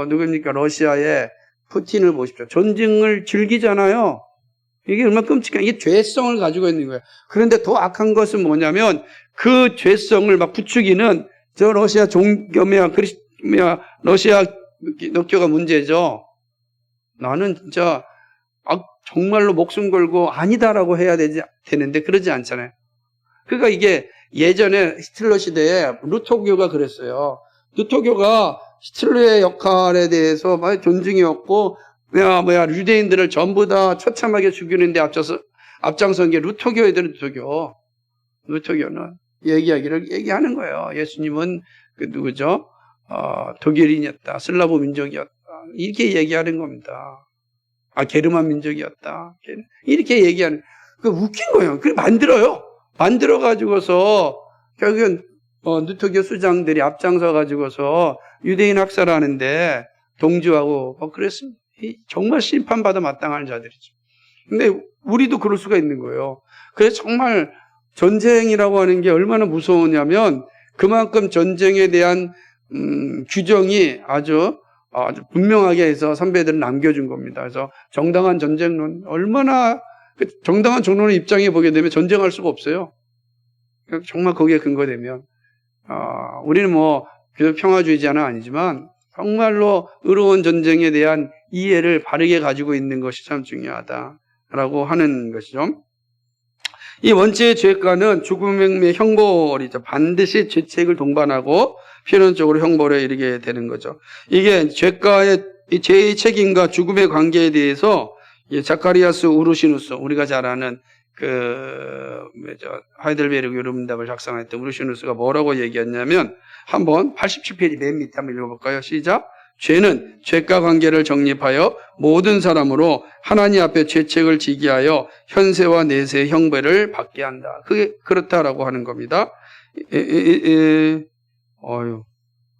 누굽니까? 러시아의 푸틴을 보십시오. 전쟁을 즐기잖아요. 이게 얼마나 끔찍한, 이게 죄성을 가지고 있는 거예요. 그런데 더 악한 것은 뭐냐면 그 죄성을 막 부추기는 저 러시아 종교며 러시아 기독교가 문제죠. 나는 진짜 정말로 목숨 걸고 아니다라고 해야 되는데 그러지 않잖아요. 그러니까 이게 예전에 히틀러 시대에 루터교가 그랬어요. 루터교가 히틀러의 역할에 대해서 존중이 없고 유대인들을 전부 다 처참하게 죽이는데 앞장선 게 루터교 애들은 루터교는 얘기하는 거예요. 예수님은 누구죠? 독일인이었다. 슬라브 민족이었다. 이렇게 얘기하는 겁니다. 게르만 민족이었다. 이렇게 얘기하는, 웃긴 거예요. 그래, 만들어가지고서, 결국은, 누토교 수장들이 앞장서가지고서 유대인 학살하는데 동조하고, 그랬습니다. 정말 심판받아 마땅한 자들이죠. 근데 우리도 그럴 수가 있는 거예요. 그래서 정말 전쟁이라고 하는 게 얼마나 무서우냐면 그만큼 전쟁에 대한, 규정이 아주 분명하게 해서 선배들은 남겨준 겁니다. 그래서 정당한 전쟁론, 정당한 전론의 입장에 보게 되면 전쟁할 수가 없어요. 정말 거기에 근거되면, 우리는 평화주의자는 아니지만 정말로 의로운 전쟁에 대한 이해를 바르게 가지고 있는 것이 참 중요하다라고 하는 것이죠. 이 원죄의 죄가는 죽음의 형벌이죠. 반드시 죄책을 동반하고 필연적으로 형벌에 이르게 되는 거죠. 이게 죄가의 죄의 책임과 죽음의 관계에 대해서 자카리아스 우르시누스, 우리가 잘 아는 하이델베르그 유름답을 작성했던 우르시누스가 뭐라고 얘기했냐면, 한번 87페이지 맨 밑에 한번 읽어볼까요? 시작. 죄는 죄가 관계를 정립하여 모든 사람으로 하나님 앞에 죄책을 지게 하여 현세와 내세의 형벌을 받게 한다. 그게 그렇다라고 하는 겁니다. 이제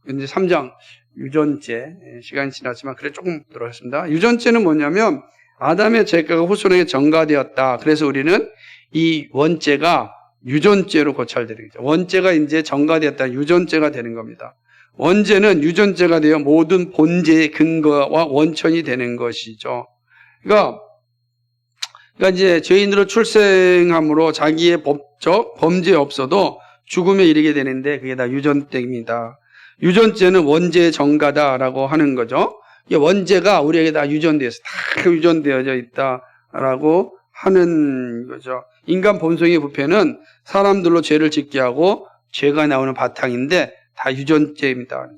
3장 유전죄, 시간이 지났지만 그래 조금 들어갔습니다. 유전죄는 뭐냐면 아담의 죄가가 후손에게 전가되었다. 그래서 우리는 이 원죄가 유전죄로 고찰되는 거죠. 원죄가 이제 전가되었다, 유전죄가 되는 겁니다. 원죄는 유전죄가 되어 모든 본죄의 근거와 원천이 되는 것이죠. 그러니까 이제 죄인으로 출생함으로 자기의 법적 범죄 없어도 죽음에 이르게 되는데 그게 다 유전죄입니다. 유전죄는 원죄의 전가다라고 하는 거죠. 이게 원죄가 우리에게 다 유전되어져 있다라고 하는 거죠. 인간 본성의 부패는 사람들로 죄를 짓게 하고 죄가 나오는 바탕인데 다 유전죄입니다.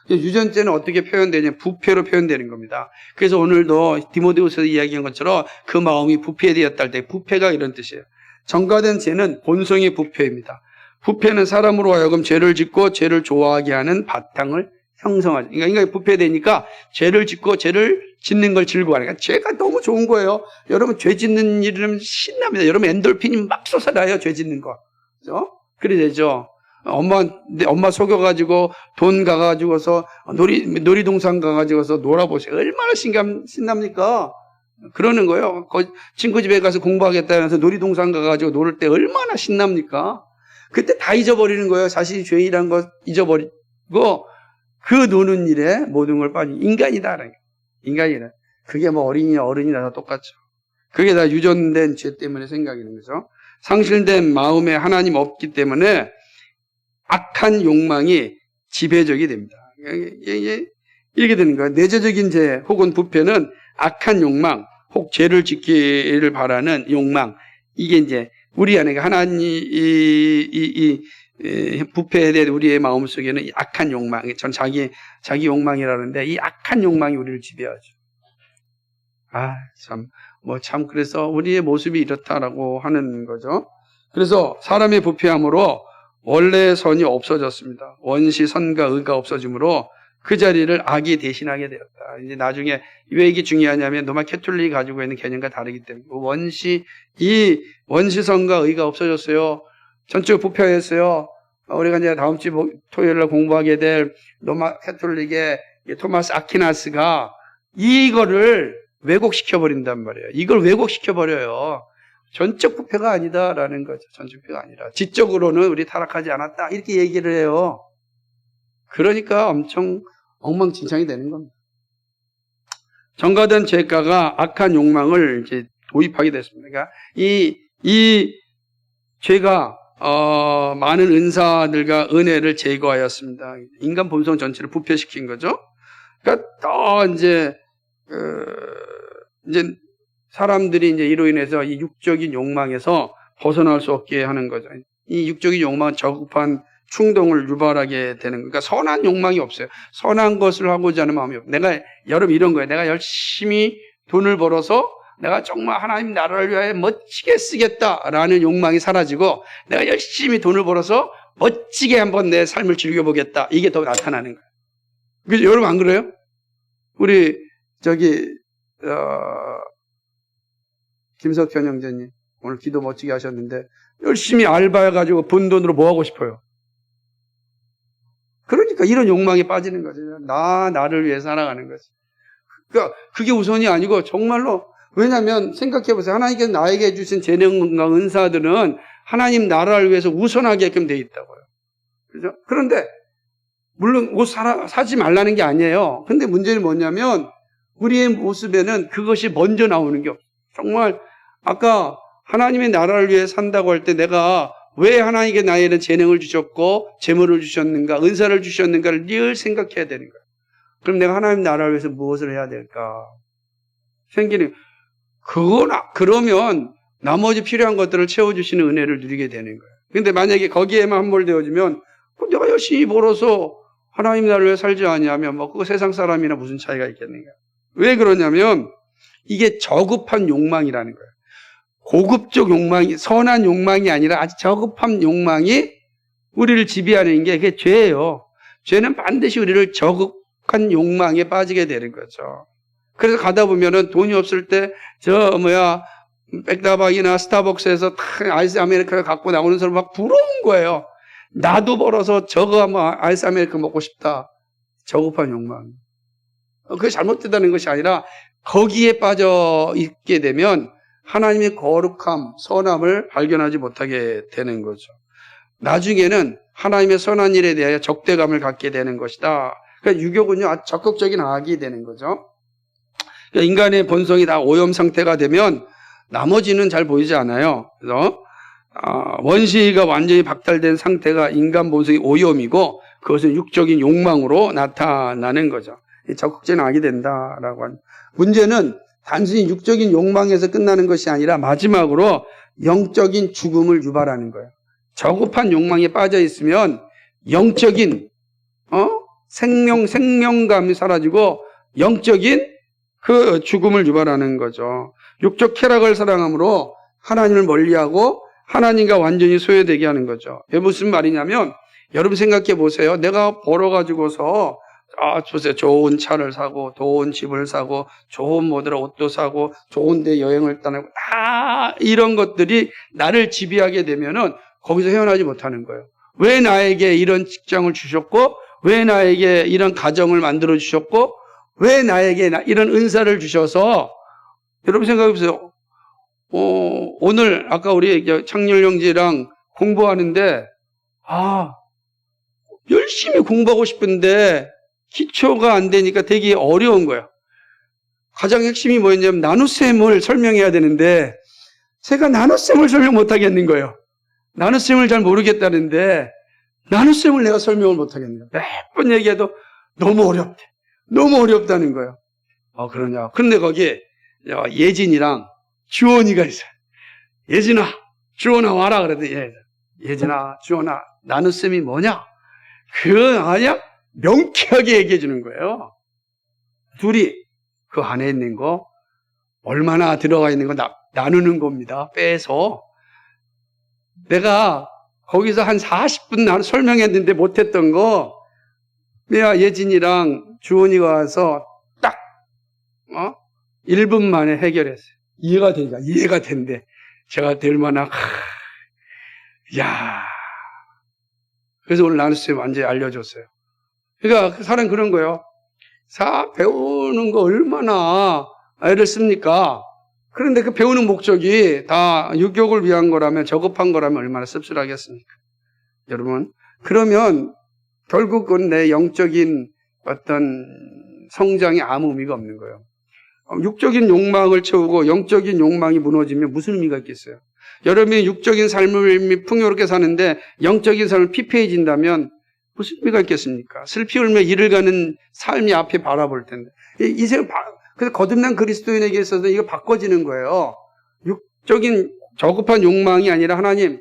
그래서 유전죄는 어떻게 표현되냐면 부패로 표현되는 겁니다. 그래서 오늘도 디모데후서에서 이야기한 것처럼 그 마음이 부패되었다 할 때 부패가 이런 뜻이에요. 전가된 죄는 본성의 부패입니다. 부패는 사람으로 하여금 죄를 짓고 죄를 좋아하게 하는 바탕을 형성하죠. 그러니까 인간이 부패되니까 죄를 짓고 죄를 짓는 걸 즐거워하니까 죄가 너무 좋은 거예요. 여러분 죄 짓는 일이라면 신납니다. 여러분 엔돌핀이 막 솟아나요. 죄 짓는 거. 그죠? 그래 되죠. 엄마 속여가지고 돈 가가지고서 놀이동산 가가지고서 놀아보세요. 얼마나 신납니까? 그러는 거예요. 친구 집에 가서 공부하겠다면서 놀이동산 가가지고 놀을 때 얼마나 신납니까? 그때 다 잊어버리는 거예요. 자신이 죄인이라는 거 잊어버리고 그 노는 일에 모든 걸 빠진 인간이다. 인간이다. 그게 어른이나 똑같죠. 그게 다 유전된 죄 때문에 생각이는 거죠. 상실된 마음에 하나님 없기 때문에 악한 욕망이 지배적이 됩니다. 이렇게 되는 거예요. 내재적인 죄 혹은 부패는 악한 욕망, 혹 죄를 짓기를 바라는 욕망. 이게 이제 우리 안에 부패에 대한 우리의 마음속에는 이 악한 욕망, 전 자기 욕망이라는데 이 악한 욕망이 우리를 지배하죠. 그래서 우리의 모습이 이렇다라고 하는 거죠. 그래서 사람의 부패함으로 원래의 선이 없어졌습니다. 원시 선과 의가 없어지므로 그 자리를 악이 대신하게 되었다. 이제 나중에 왜 이게 중요하냐면 로마 캐톨릭이 가지고 있는 개념과 다르기 때문에 원시선과 의가 없어졌어요. 전적으로 부패했어요. 우리가 이제 다음 주 토요일 날 공부하게 될 로마 캐톨릭의 토마스 아퀴나스가 이거를 왜곡시켜버린단 말이에요. 이걸 왜곡시켜버려요. 전적 부패가 아니다라는 거죠. 전적 부패가 아니라. 지적으로는 우리 타락하지 않았다. 이렇게 얘기를 해요. 그러니까 엄청 엉망진창이 되는 겁니다. 전가된 죄가가 악한 욕망을 이제 도입하게 됐습니다. 그러니까 이 죄가 많은 은사들과 은혜를 제거하였습니다. 인간 본성 전체를 부패시킨 거죠. 그러니까 더 이제 사람들이 이제 이로 인해서 이 육적인 욕망에서 벗어날 수 없게 하는 거죠. 이 육적인 욕망은 저급한 충동을 유발하게 되는 거니까 선한 욕망이 없어요. 선한 것을 하고자 하는 마음이 없어요. 여러분 이런 거예요. 내가 열심히 돈을 벌어서 내가 정말 하나님 나라를 위하여 멋지게 쓰겠다라는 욕망이 사라지고 내가 열심히 돈을 벌어서 멋지게 한번 내 삶을 즐겨보겠다. 이게 더 나타나는 거예요. 그죠? 여러분 안 그래요? 우리 김석현 형제님 오늘 기도 멋지게 하셨는데 열심히 알바해가지고 번 돈으로 뭐 하고 싶어요? 그러니까 이런 욕망에 빠지는 거죠. 나를 위해 살아가는 거지. 그러니까 그게 우선이 아니고 정말로 왜냐하면 생각해보세요. 하나님께서 나에게 주신 재능과 은사들은 하나님 나라를 위해서 우선하게끔 돼 있다고요. 그죠? 그런데 물론 옷 사지 말라는 게 아니에요. 근데 문제는 뭐냐면 우리의 모습에는 그것이 먼저 나오는 게 없어요. 정말 아까 하나님의 나라를 위해 산다고 할 때 내가 왜 하나님께 나에게는 재능을 주셨고 재물을 주셨는가 은사를 주셨는가를 늘 생각해야 되는 거예요. 그럼 내가 하나님 나라를 위해서 무엇을 해야 될까? 그러면 나머지 필요한 것들을 채워주시는 은혜를 누리게 되는 거예요. 근데 만약에 거기에만 함몰되어지면 내가 열심히 벌어서 하나님 나라를 위해 살지 아니하면 그거 세상 사람이나 무슨 차이가 있겠는가? 왜 그러냐면 이게 저급한 욕망이라는 거예요. 고급적 욕망이 선한 욕망이 아니라 아주 저급한 욕망이 우리를 지배하는 게 그게 죄예요. 죄는 반드시 우리를 저급한 욕망에 빠지게 되는 거죠. 그래서 가다 보면은 돈이 없을 때 백다방이나 스타벅스에서 아이스 아메리카노 갖고 나오는 사람 막 부러운 거예요. 나도 벌어서 저거 한번 아이스 아메리카노 먹고 싶다. 저급한 욕망. 그게 잘못됐다는 것이 아니라 거기에 빠져 있게 되면 하나님의 거룩함, 선함을 발견하지 못하게 되는 거죠. 나중에는 하나님의 선한 일에 대하여 적대감을 갖게 되는 것이다. 그러니까 유교군요, 아주 적극적인 악이 되는 거죠. 그러니까 인간의 본성이 다 오염 상태가 되면 나머지는 잘 보이지 않아요. 그래서 원시가 완전히 박탈된 상태가 인간 본성이 오염이고 그것은 육적인 욕망으로 나타나는 거죠. 적극적인 악이 된다라고 하는. 문제는 단순히 육적인 욕망에서 끝나는 것이 아니라 마지막으로 영적인 죽음을 유발하는 거예요. 저급한 욕망에 빠져 있으면 영적인 생명감이 사라지고 영적인 그 죽음을 유발하는 거죠. 육적 쾌락을 사랑함으로 하나님을 멀리하고 하나님과 완전히 소외되게 하는 거죠. 이게 무슨 말이냐면 여러분 생각해 보세요. 내가 벌어가지고서 보세요. 좋은 차를 사고 좋은 집을 사고 좋은 모델의 옷도 사고 좋은 데 여행을 떠나고 다 이런 것들이 나를 지배하게 되면은 거기서 헤어나지 못하는 거예요. 왜 나에게 이런 직장을 주셨고 왜 나에게 이런 가정을 만들어 주셨고 왜 나에게 이런 은사를 주셔서 여러분 생각해 보세요. 오늘 아까 우리 창렬 형제랑 공부하는데 열심히 공부하고 싶은데 기초가 안 되니까 되게 어려운 거예요. 가장 핵심이 뭐였냐면 나눗셈을 설명해야 되는데 제가 나눗셈을 설명 못 하겠는 거예요. 나눗셈을 잘 모르겠다는데 나눗셈을 내가 설명을 못 하겠는 거예요. 몇 번 얘기해도 너무 어렵대. 너무 어렵다는 거예요. 그러냐. 그런데 거기에 예진이랑 주원이가 있어요. 예진아, 주원아 와라 그랬더니 예진아, 주원아 나눗셈이 뭐냐? 그건 아니야? 명쾌하게 얘기해 주는 거예요. 둘이 그 안에 있는 거 얼마나 들어가 있는 거 나누는 겁니다. 빼서. 내가 거기서 한 40분 설명했는데 못했던 거 내가 예진이랑 주원이가 와서 딱 1분 만에 해결했어요. 이해가 된대. 제가 될 만한 그래서 오늘 나눗셈 완전히 알려줬어요. 그러니까 사람 그런 거예요. 배우는 거 얼마나 애를 씁니까? 그런데 그 배우는 목적이 다 유격을 위한 거라면 저급한 거라면 얼마나 씁쓸하겠습니까? 여러분 그러면 결국은 내 영적인 어떤 성장에 아무 의미가 없는 거예요. 육적인 욕망을 채우고 영적인 욕망이 무너지면 무슨 의미가 있겠어요? 여러분이 육적인 삶을 풍요롭게 사는데 영적인 삶을 피폐해진다면 무슨 의미가 있겠습니까? 슬피 울며 이를 가는 삶이 앞에 바라볼 텐데. 그래서 거듭난 그리스도인에게 있어서 이거 바꿔지는 거예요. 육적인 저급한 욕망이 아니라 하나님.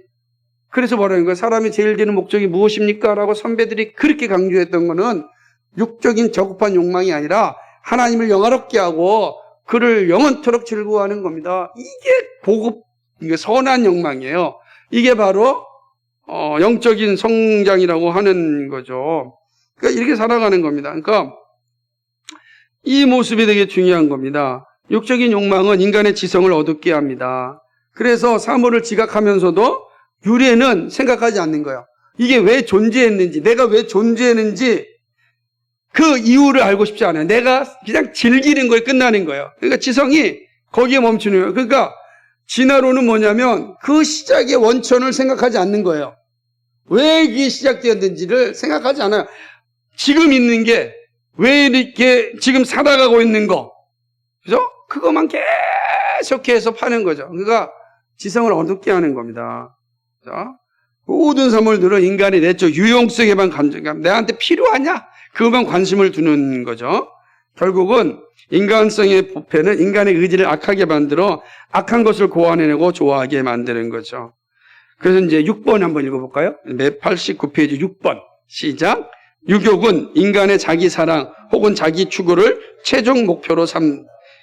그래서 뭐라는 거예요? 사람이 제일 되는 목적이 무엇입니까? 라고 선배들이 그렇게 강조했던 거는 육적인 저급한 욕망이 아니라 하나님을 영화롭게 하고 그를 영원토록 즐거워하는 겁니다. 이게 선한 욕망이에요. 이게 바로 영적인 성장이라고 하는 거죠. 그러니까 이렇게 살아가는 겁니다. 그러니까 이 모습이 되게 중요한 겁니다. 육적인 욕망은 인간의 지성을 어둡게 합니다. 그래서 사물을 지각하면서도 유래는 생각하지 않는 거예요. 이게 왜 존재했는지, 내가 왜 존재했는지 그 이유를 알고 싶지 않아요. 내가 그냥 즐기는 거에 끝나는 거예요. 그러니까 지성이 거기에 멈추는 거예요. 그러니까 진화론은 뭐냐면 그 시작의 원천을 생각하지 않는 거예요. 왜 이게 시작되었는지를 생각하지 않아요. 지금 있는 게 왜 이렇게 지금 살아가고 있는 거, 그죠? 그것만 계속해서 파는 거죠. 그러니까 지성을 어둡게 하는 겁니다. 그죠? 모든 사물들은 인간의 내적 유용성에만 관심, 내한테 필요하냐? 그것만 관심을 두는 거죠. 결국은 인간성의 부패는 인간의 의지를 악하게 만들어 악한 것을 고안해내고 좋아하게 만드는 거죠. 그래서 이제 6번 한번 읽어볼까요? 89페이지 6번. 시작. 유욕은 인간의 자기 사랑 혹은 자기 추구를 최종 목표로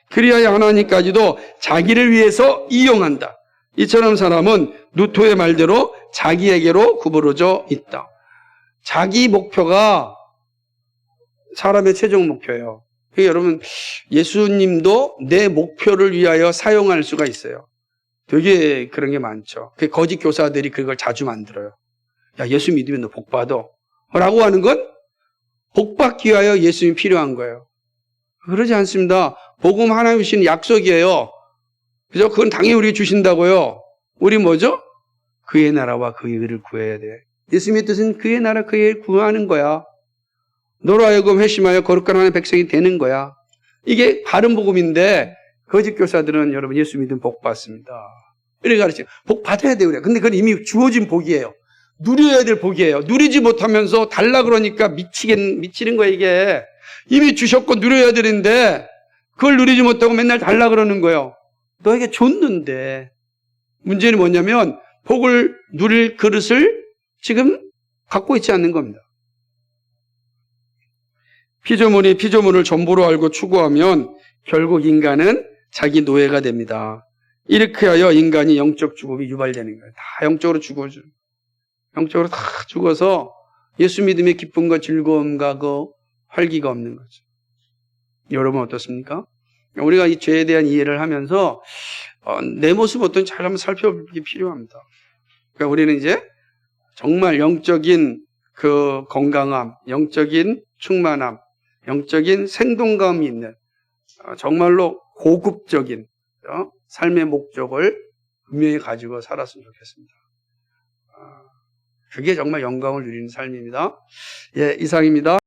그리하여 하나님까지도 자기를 위해서 이용한다. 이처럼 사람은 루토의 말대로 자기에게로 구부러져 있다. 자기 목표가 사람의 최종 목표예요. 그러니까 여러분, 예수님도 내 목표를 위하여 사용할 수가 있어요. 되게 그런 게 많죠. 거짓 교사들이 그걸 자주 만들어요. 야, 예수 믿으면 너 복 받아. 라고 하는 건 복 받기 위하여 예수님이 필요한 거예요. 그러지 않습니다. 복음 하나님 주시는 약속이에요. 그죠? 그건 당연히 우리에게 주신다고요. 우리 뭐죠? 그의 나라와 그의 의를 구해야 돼. 예수님의 뜻은 그의 나라, 그의 의를 구하는 거야. 너로 하여금 회심하여 거룩한 하나님의 백성이 되는 거야. 이게 바른 복음인데 거짓 교사들은 여러분 예수 믿으면 복 받습니다. 이렇게 가르쳐요. 복 받아야 돼요. 근데 그건 이미 주어진 복이에요. 누려야 될 복이에요. 누리지 못하면서 달라 그러니까 미치는 거예요, 이게. 이미 주셨고 누려야 되는데 그걸 누리지 못하고 맨날 달라 그러는 거예요. 너에게 줬는데. 문제는 뭐냐면 복을 누릴 그릇을 지금 갖고 있지 않는 겁니다. 피조물이 피조물을 전부로 알고 추구하면 결국 인간은 자기 노예가 됩니다. 이렇게 하여 인간이 영적 죽음이 유발되는 거예요. 다 영적으로 죽어줘. 영적으로 다 죽어서 예수 믿음의 기쁨과 즐거움과 그 활기가 없는 거죠. 여러분 어떻습니까? 우리가 이 죄에 대한 이해를 하면서 내 모습 어떤지 잘 한번 살펴보기 필요합니다. 그러니까 우리는 이제 정말 영적인 그 건강함, 영적인 충만함, 영적인 생동감이 있는 정말로 고급적인 삶의 목적을 분명히 가지고 살았으면 좋겠습니다. 그게 정말 영광을 누리는 삶입니다. 예, 이상입니다.